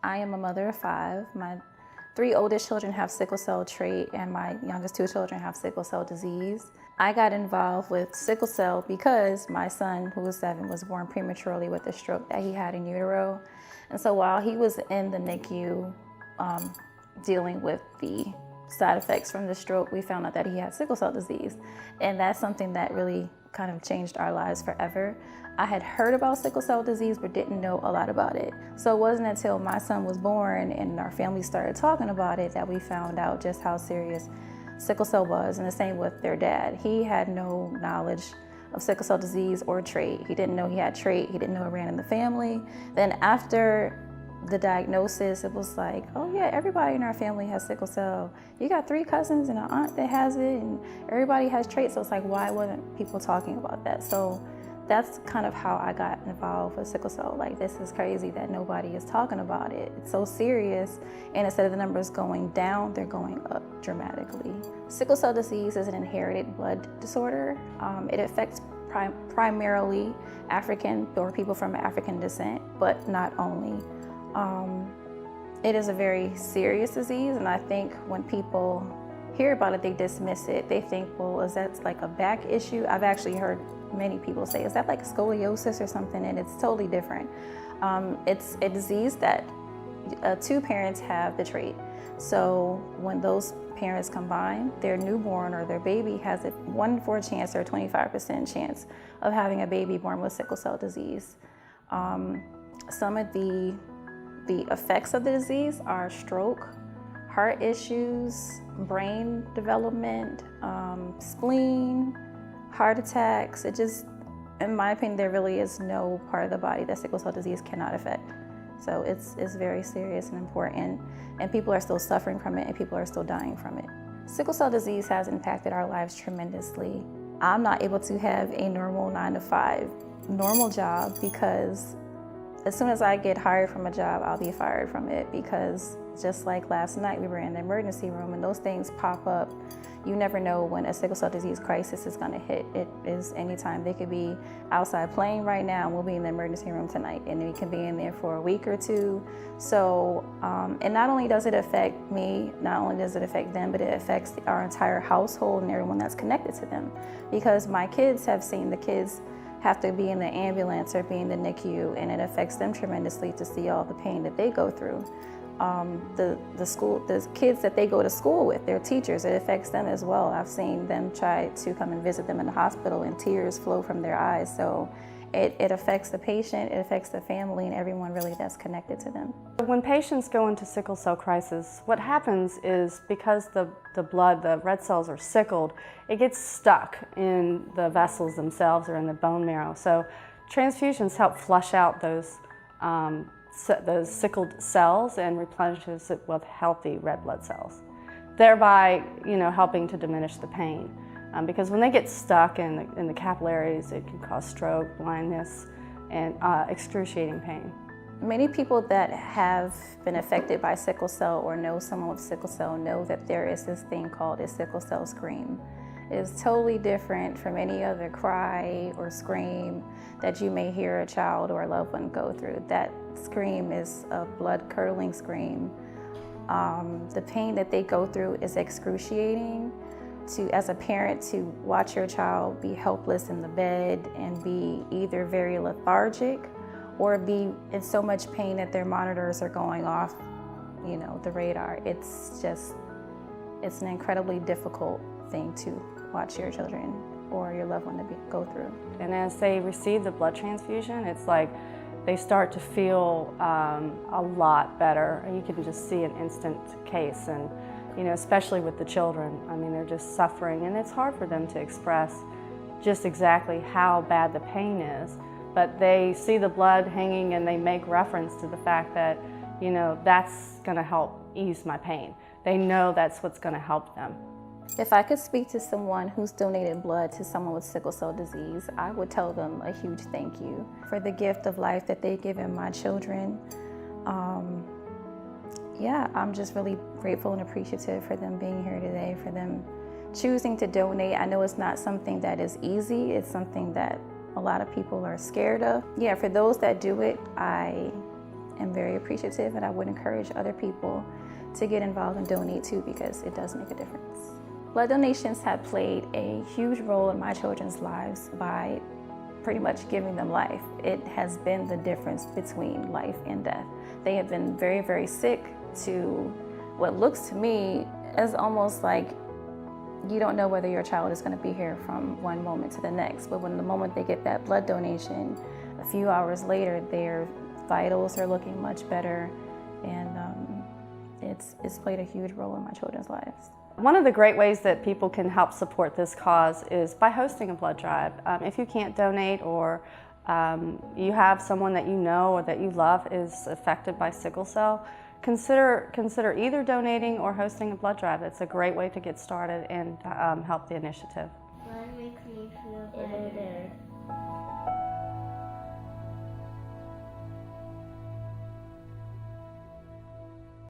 I am a mother of 5. My 3 oldest children have sickle cell trait, and my youngest 2 children have sickle cell disease. I got involved with sickle cell because my son, who was 7, was born prematurely with a stroke that he had in utero. And so while he was in the NICU dealing with the side effects from the stroke, we found out that he had sickle cell disease. And that's something that really kind of changed our lives forever. I had heard about sickle cell disease, but didn't know a lot about it. So it wasn't until my son was born and our family started talking about it that we found out just how serious sickle cell was, and the same with their dad. He had no knowledge of sickle cell disease or trait. He didn't know he had trait. He didn't know it ran in the family. Then after the diagnosis, it was like, oh yeah, everybody in our family has sickle cell. You got 3 cousins and an aunt that has it, and everybody has traits. So it's like, why wasn't people talking about that? So that's kind of how I got involved with sickle cell. Like, this is crazy that nobody is talking about it. It's so serious, and instead of the numbers going down, they're going up dramatically. Sickle cell disease is an inherited blood disorder. It affects primarily African or people from African descent, but not only. It is a very serious disease, and I think when people hear about it, they dismiss it. They think, well, is that like a back issue? I've actually heard many people say, is that like scoliosis or something? And it's totally different. It's a disease that 2 parents have the trait. So when those parents combine, their newborn or their baby has a 1 in 4 chance or a 25% chance of having a baby born with sickle cell disease. Some of the effects of the disease are stroke, heart issues, brain development, spleen, heart attacks. It just, in my opinion, there really is no part of the body that sickle cell disease cannot affect. So it's very serious and important, and people are still suffering from it, and people are still dying from it. Sickle cell disease has impacted our lives tremendously. I'm not able to have a normal 9-to-5 normal job because as soon as I get hired from a job, I'll be fired from it, because just like last night, we were in the emergency room and those things pop up. You never know when a sickle cell disease crisis is gonna hit. It is anytime. They could be outside playing right now and we'll be in the emergency room tonight, and we can be in there for a week or 2. So, and not only does it affect me, not only does it affect them, but it affects our entire household and everyone that's connected to them. Because my kids have seen the kids have to be in the ambulance or be in the NICU, and it affects them tremendously to see all the pain that they go through. The kids that they go to school with, their teachers, it affects them as well. I've seen them try to come and visit them in the hospital and tears flow from their eyes. So it affects the patient, it affects the family, and everyone really that's connected to them. When patients go into sickle cell crisis, what happens is because the blood, the red cells are sickled, it gets stuck in the vessels themselves or in the bone marrow. So transfusions help flush out those sickled cells and replenishes it with healthy red blood cells, thereby, helping to diminish the pain. Because when they get stuck in the capillaries, it can cause stroke, blindness, and excruciating pain. Many people that have been affected by sickle cell or know someone with sickle cell know that there is this thing called a sickle cell scream. It is totally different from any other cry or scream that you may hear a child or a loved one go through. That scream is a blood-curdling scream. The pain that they go through is excruciating. As a parent, to watch your child be helpless in the bed and be either very lethargic or be in so much pain that their monitors are going off, the radar. It's an incredibly difficult thing to watch your children or your loved one to go through. And as they receive the blood transfusion, it's like they start to feel a lot better. You can just see an instant case, and especially with the children. I mean, they're just suffering, and it's hard for them to express just exactly how bad the pain is. But they see the blood hanging and they make reference to the fact that, that's going to help ease my pain. They know that's what's going to help them. If I could speak to someone who's donated blood to someone with sickle cell disease, I would tell them a huge thank you for the gift of life that they've given my children. I'm just really grateful and appreciative for them being here today, for them choosing to donate. I know it's not something that is easy. It's something that a lot of people are scared of. Yeah, for those that do it, I am very appreciative, and I would encourage other people to get involved and donate too, because it does make a difference. Blood donations have played a huge role in my children's lives by pretty much giving them life. It has been the difference between life and death. They have been very, very sick to what looks to me as almost like you don't know whether your child is going to be here from one moment to the next. But when the moment they get that blood donation, a few hours later, their vitals are looking much better, and it's played a huge role in my children's lives. One of the great ways that people can help support this cause is by hosting a blood drive. If you can't donate, or you have someone that you know or that you love is affected by sickle cell, consider either donating or hosting a blood drive. It's a great way to get started and help the initiative.